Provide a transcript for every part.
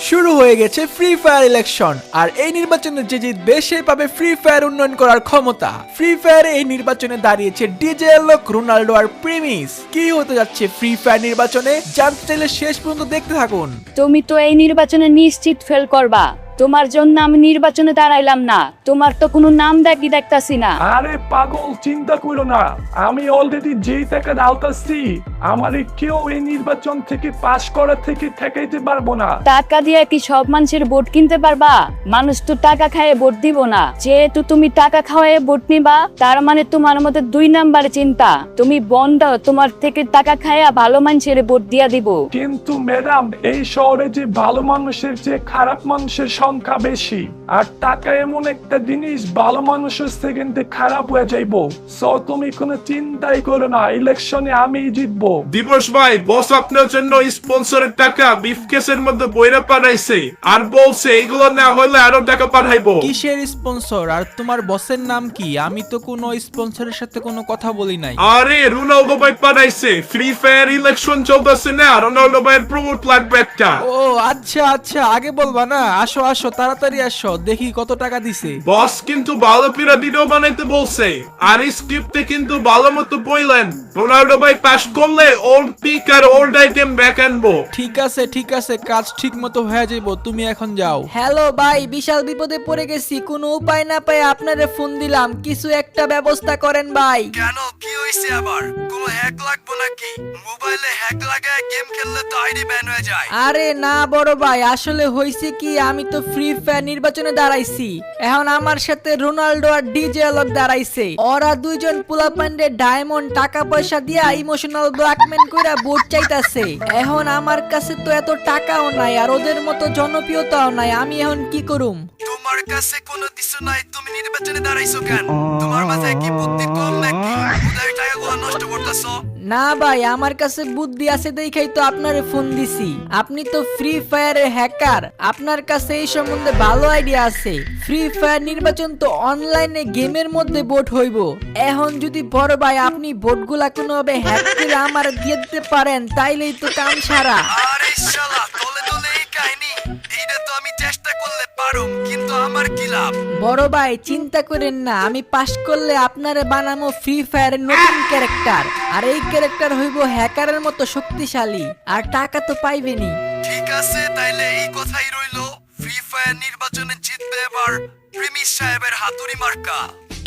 শুরু হয়ে গেছে ফ্রি ফায়ার ইলেকশন, আর এই নির্বাচনে যে জিতবে সে পাবে ফ্রি ফায়ার উন্নয়ন করার ক্ষমতা। ফ্রি ফায়ারে এই নির্বাচনে দাঁড়িয়েছে ডিজে এলক, রোনাল্ডো আর প্রিমিস। কি হতে যাচ্ছে ফ্রি ফায়ার নির্বাচনে জানতে চাইলে শেষ পর্যন্ত দেখতে থাকুন। তুমি তো এই নির্বাচনে নিশ্চিত ফেল করবা। তোমার জন্য আমি নির্বাচনে দাঁড়াইলাম না। তোমার তো কোনো নাম দেখতাছি না। আরে পাগল, চিন্তা করো না, আমি অলরেডি যেই টাকা ডালতাছি আমারে কেউ এই নির্বাচন থেকে পাশ করা থেকে ঠেকাইতে পারবো না। টাকা দিয়ে কি সব মানুষের ভোট কিনতে পারবা? মানুষ তো টাকা খায় ভোট দিব না। যেহেতু তুমি টাকা খাওয়ায় ভোট নিবা, তার মানে তোমার মধ্যে 2 নাম্বারে চিন্তা। তুমি বন্ধ, তোমার থেকে টাকা খায়া ভালো মানুষের ভোট দিয়া দিব। কিন্তু ম্যাডাম, এই শহরে যে ভালো মানুষের যে খারাপ মানুষের সংখ্যা বেশি, আর টাকা এমন একটা জিনিস ভালো মানুষের সেকেন্ডে খারাপ হয়ে যাইবো। সো তুমি কোনো চিন্তাই করো না, ইলেকশনে আমি জিতবো। দিবস ভাই, বস আপনার জন্য স্পন্সরের টাকা ব্রিফকেসের মধ্যে বইরা পাঠাইছে আর বলছে এগুলো না হলে আরো টাকা পাঠাইবো। কিসের স্পন্সর আর তোমার বসের নাম কি? আমি তো কোনো স্পন্সরের সাথে কোনো কথা বলি নাই। আরে রোনাল্ডো ভাই পাঠাইছে, ফ্রি ফায়ার ইলেকশন চলতেছে না, রোনাল্ডো ভাইয়ের প্রমোট লাগবে একটা। ও আচ্ছা আচ্ছা, আগে বলবা না? আসো আসো, তাড়াতাড়ি আসো, দেখি কত টাকা দিছে। বস কিন্তু ভালো পিরা ভিডিও বানাইতে বলছে, আর স্ক্রিপ্টে কিন্তু ভালো মতো বললেন রোনাল্ডো ভাই পাস করলে ওল্ড পিক আর ওল্ড আইটেম ব্যাক আনবো। ঠিক আছে, কাজ ঠিক মতো হয়ে যাইবো, তুমি এখন যাও। হ্যালো ভাই, বিশাল বিপদে পড়ে গেছি। কোনো উপায় না পেয়ে আপনারে ফোন দিলাম, কিছু একটা ব্যবস্থা করেন ভাই। কেন, কি হইছে আবার? কোনো হ্যাক লাগবে নাকি? মোবাইলে হ্যাক লাগায় গেম খেললে তো আইডি ব্যান হয়ে যায়। আরে না বড় ভাই, আসলে হইছে কি, আমি তো ফ্রি ফায়ার নির্বাচনে দাঁড়াইছি। এখন আমার সাথে রোনাল্ডো আর ডিজে এলক দাঁড়াইছে। ওরা দুইজন পোলাপান্ডে ডায়মন্ড টাকা পয়সা দিয়া ইমোশনাল ব্ল্যাকমেল কইরা ভোট চাইতাছে। এখন আমার কাছে তো এত টাকাও নাই, আর ওদের মতো জনপ্রিয়তাও নাই। আমি এখন কি করুম? তোমার কাছে কোনো কিছু নাই, তুমি নির্বাচনে দাঁড়াইছো কেন? তোমার মাথায় কি বুদ্ধি কম নাকি? উদয় টাকাগুলো নষ্ট করতেছো। না ভাই, আমার কাছে বুদ্ধি আছে দেখাই তো আপনারে ফোন দিছি। আপনি তো ফ্রি ফায়ারের হ্যাকার, আপনার কাছে এই সম্বন্ধে ভালো আইডিয়া আছে। ফ্রি ফায়ার নির্বাচন তো অনলাইনে গেমের মধ্যে ভোট হইব। এখন যদি বড় ভাই আপনি ভোটগুলা কোনোভাবে হ্যাক করে আমার দিয়ে দিতে পারেন, তাইলেই তো কাম সারা। আরে শালা, তলে তলে এই কাহিনী। এইটা তো আমি চেষ্টা করলে পারুম, কিন্তু আমার কি লাভ? বড় ভাই চিন্তা করেন না, আমি পাস করলে আপনারে বানামো ফ্রি ফায়ারের নতুন ক্যারেক্টার। আর এই ক্যারেক্টার হইব হ্যাকারের মতো শক্তিশালী, আর টাকা তো পাইবেনি। ঠিক আছে, তাইলে এই কথাই রইলো। ফ্রি ফায়ার নির্বাচনে জিতবে এবার প্রিমিস সাহেবের হাতুড়ি মার্কা।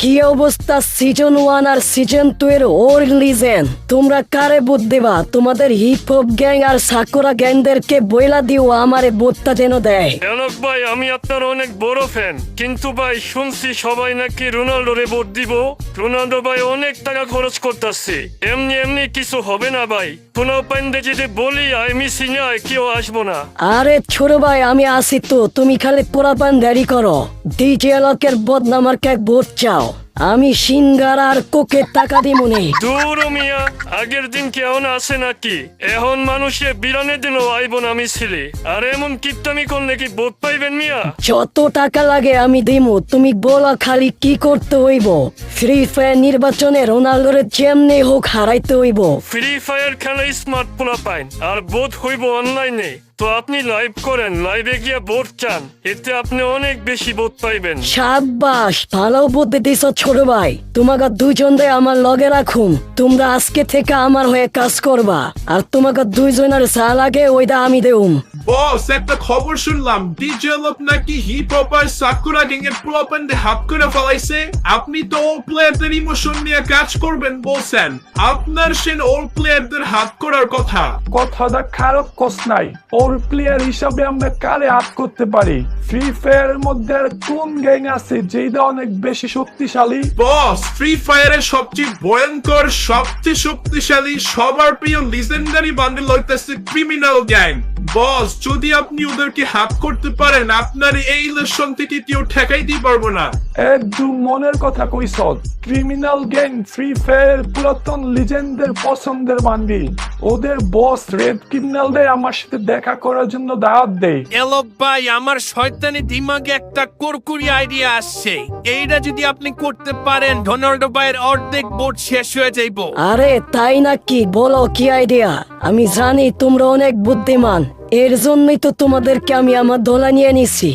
কি অবস্থা সিজন 1 আর সিজন 2 এর ওর লিজেন্ড? তোমরা কারে ভোট দেবা? তোমাদের হিপ হপ গ্যাং আর সাকুরা গ্যাংদেরকে বইলা দিও আমারে ভোটটা যেন দেয়। এলক ভাই, আমি আপনার অনেক বড় ফ্যান, কিন্তু ভাই শুনছি সবাই নাকি রোনাল্ডোরে ভোট দিব। রোনাল্ডো ভাই অনেক টাকা খরচ করতেছে, এমনি এমনি কিছু হবে না ভাই। কোনো পাইন্দে যদি বলি আই মিসি না, কেউ আসবো না। আরে ছোট ভাই, আমি আসি তো, তুমি খালি পোড়াপান দেরি করো। ডিজে এলকের বদনামার কে ভোট চাও? আমি সিঙ্গার আর কোকের টাকা দিমুনি। দূর মিয়া, আগের দিন কেমন আছে নাকি? এখন মানুষে বিরানের দিনও আইব না মিছিলে, আর এমন কিপটামি করলে কি ভোট পাইবেন মিয়া? যত টাকা লাগে আমি দিমু, তুমি বলো খালি কি করতে হইব। ফ্রি ফায়ার নির্বাচনে রোনাল্ডোরে যেমনি হোক হারাইতে হইব। ফ্রি ফায়ার খেলা স্মার্ট পোলা পাইন, আর ভোট হইব অনলাইনে। তো আপনি লাইভ করেন, লাইভে গিয়ে ভোট চান, এতে আপনি অনেক বেশি ভোট পাইবেন। সাব্বাস, ভালো বুদ্ধি দিছ ছোট ভাই। তোমাকে দুইজনে আমার লগে রাখুম, তোমরা আজকে থেকে আমার হয়ে কাজ করবা, আর তোমাকে দুইজনের যা লাগে ওইটা আমি দেউম। বস, একটা খবর শুনলাম ডিজে লোক নাকি হিপ হপ আর সাকুরা গ্যাং এর প্রপান্ডে হাত করে ফেলাইছে। আপনি তো ওল্ড প্লেয়ারদের ইমোশন নিয়ে কাজ করবেন বলছেন, আপনার সেন ওল্ড প্লেয়ারদের হাত করার কথা। কথাটা খারাপ কস নাই। ওর প্লেয়ার হিসাবে আমরা কারে হাত করতে পারি? ফ্রি ফায়ারের মধ্যে আর কোন গ্যাং আছে যেটা অনেক বেশি শক্তিশালী? বস, ফ্রি ফায়ারের সবচেয়ে ভয়ঙ্কর, সবচেয়ে শক্তিশালী, সবার প্রিয় লিজেন্ডারি বান্ডেল হইতেছে ক্রিমিনাল গ্যাং। বস, যদি আপনি ওদেরকে হাত করতে পারেন, আপনার এই ইলেকশন থেকে কেউ ঠেকাইতে পারবো না। একদম মনের কথা কইছ। ক্রিমিনাল গ্যাং ফ্রি ফায়ারের পুরাতন লিজেন্ডদের পছন্দের বান্ডিল। ওদের বস রেড ক্রিমিনালদের আমার সাথে দেখা করার জন্য দাওয়াত দেয়। এলক ভাই, আমার শয়তানি দিমাগে একটা কুরকুরি আইডিয়া আসছে। এইটা যদি আপনি করতে পারেন, রোনাল্ডো ভাইয়ের অর্ধেক ভোট শেষ হয়ে যাইব। আরে তাই নাকি? বলো কি আইডিয়া? আমি জানি তোমরা অনেক বুদ্ধিমান, এর জন্যই তো তোমাদেরকে আমি আমার দলে নিয়ে নিছি।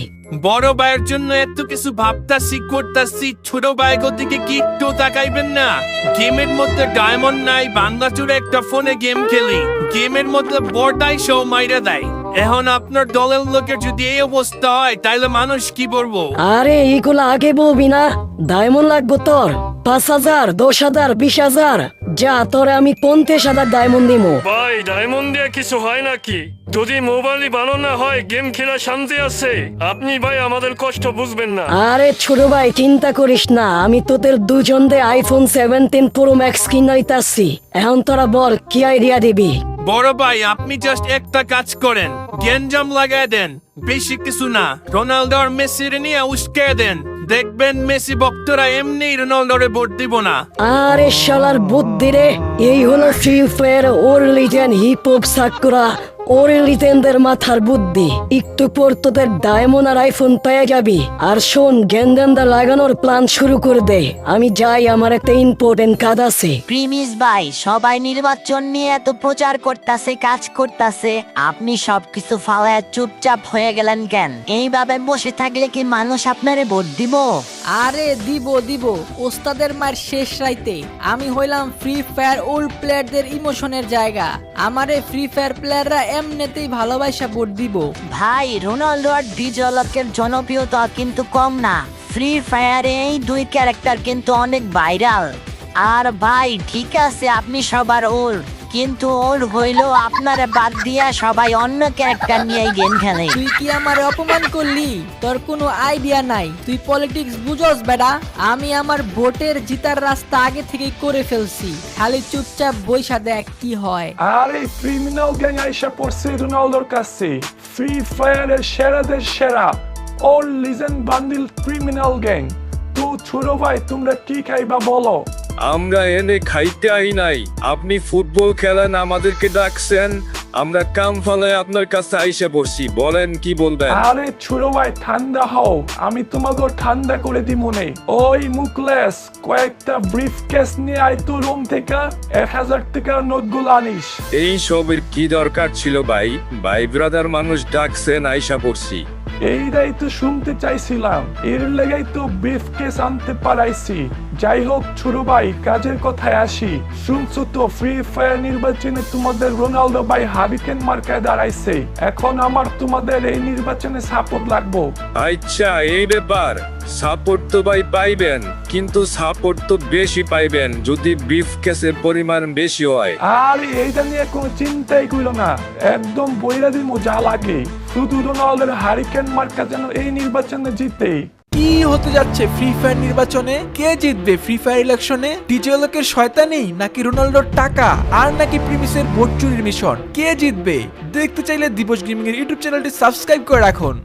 বড় ভাইয়ের জন্য এত কিছু ভাবতাছি করতাছি, ছোট ভাইগো দিকে কি একটু তাকাইবেন না? গেমের মধ্যে ডায়মন্ড নাই, বাংলাচুরে একটা ফোনে গেম খেলি, গেমের মধ্যে বড়টাই শো মাইরা দেয়। এখন আপনার দলের লোকের যদি এই অবস্থা হয় তাহলে মানুষ কি বলবো? আরে এগুলো আগে বলবি না? ডায়মন্ড লাগবো তোর 5,000, 10,000, 20,000? যা, তোরে আমি 50,000 ডায়মন্ড দিমো। ভাই ডায়মন্ড দিয়ে কিছু হয় নাকি? যদি মোবাইলই ভালো না হয় গেম খেলা শান্তি আছে। আপনি ভাই আমাদের কষ্ট বুঝবেন না। আরে ছোট ভাই চিন্তা করিস না, আমি তোদের দুজনদের আইফোন 17 প্রো ম্যাক্স কিনাইতাছি। এখন তোরা বল কি আইডিয়া দিবি? বড় ভাই আপনি জাস্ট একটা কাজ করেন, গেঞ্জাম লাগায় দেন, বেশি কিছু না। রোনালদো আর মেসির নিয়ে উস্কে দেন, দেখবেন মেসি ভক্তরা এমনি রোনালদোরে ভোট দিব না। আরে শালার বুদ্ধি রে, এই হলো ফ্রি ফায়ার ওর লিজেন্ড হিপ হপ সাকুরা ওর লিজেন্ডের মাথার বুদ্ধি। একটু পর তোদের ডায়মন্ড আর আইফোন পেয়ে যাবি। আর শোন, গেন্দান্দা লাগানোর প্ল্যান শুরু করে দে, আমি যাই, আমার একটা ইম্পর্টেন্ট কাজ আছে। প্রিমিস ভাই, সবাই নির্বাচন নিয়ে এত প্রচার করতাছে, কাজ করতাছে, আপনি সবকিছু ফালায় চুপচাপ হয়ে গেলেন কেন? এইভাবে বসে থাকলে কি মানুষ আপনারে ভোট দিব? আরে দিব ওস্তাদের মার শেষ রাইতে আমি হইলাম ফ্রি ফায়ার ওল্ড প্লেয়ারদের ইমোশনের জায়গা। আমারে ফ্রি ফায়ার প্লেয়াররা এমনিতেই ভালোবাসা ভোট দিব। ভাই রোনালদো আর ডিজলকের জনপ্রিয়তা কিন্তু কম না। ফ্রি ফায়ারে এই দুই ক্যারেক্টার কিন্তু অনেক ভাইরাল। আর ভাই ঠিক আছে আপনি সবার ওর, কিন্তু ওর হইলো আপনারা বাদ দিয়া সবাই অন্য ক্যারেক্টার নিয়ে গেম খেলে। তুই কি আমার অপমান করলি? তোর কোনো আইডিয়া নাই, তুই পলিটিক্স বুঝোস বেটা? আমি আমার ভোটের জিতার রাস্তা আগে থেকেই করে ফেলছি, খালি চুপচাপ বইসা দেখ কি হয়। আরে ক্রিমিনাল গ্যাং আইসা পড়ছে রোনালদোর কাছে, ফ্রি ফায়ারের সেরাদের সেরা ওর লিজেন্ড বান্ডিল ক্রিমিনাল গ্যাং। তো ছোট ভাই তোমরা কি খাইবা বলো? আমরা এনে খাইতে আই নাই, আপনি ফুটবল খেলেন আমাদেরকে ডাকছেন, আমরা কাম ফলে আপনার কাছে আইসে বসছি, বলেন কি বলবেন? আরে ছোট ভাই ঠান্ডা হও, আমি তোমাকে ঠান্ডা করে দিব মনে। ওই মুকলেস কয়েকটা ব্রিফ কেস নিয়ে আয় তো রুম থেকে 1,000 টাকার নোটগুলো আনিস। এই সবের কি দরকার ছিল ভাই? ভাই ব্রাদার মানুষ ডাকছেন, আইসা পড়ছি। এইটাই তো শুনতে চাইছিলাম, এর লেগেই তো ব্রিফ কেস আনতে পারাইছি। যাই হোক ছোট ভাই, কাজের কথায় আসি। শুনছো তো ফ্রি ফায়ার নির্বাচনে তোমাদের রোনালদো ভাই হারিকেন মার্কায় দাঁড়াইছে। এখন আমার তোমাদের এই নির্বাচনে সাপোর্ট লাগবো। আচ্ছা এই ব্যাপার, সাপোর্ট তো ভাই পাইবেন, কিন্তু সাপোর্ট তো বেশি পাইবেন যদি বিফ কেসের পরিমাণ বেশি হয়। আর এইটা নিয়ে কোনো চিন্তাই কইল না, একদম বইরা দিমু যা লাগে। শুধু রোনালদোর হারিকেন মার্কা যেন এই নির্বাচনে জিতে। কি হতে যাচ্ছে ফ্রি ফায়ার নির্বাচনে? কে জিতবে ফ্রি ফায়ার ইলেকশনে? ডিজেলকের শয়তানি নাকি রোনালদোর টাকা আর নাকি প্রিমিসের ভোট চুরির মিশন? কে জিতবে? দেখতে চাইলে দিবস গেমিং এর ইউটিউব চ্যানেলটি সাবস্ক্রাইব করে রাখুন।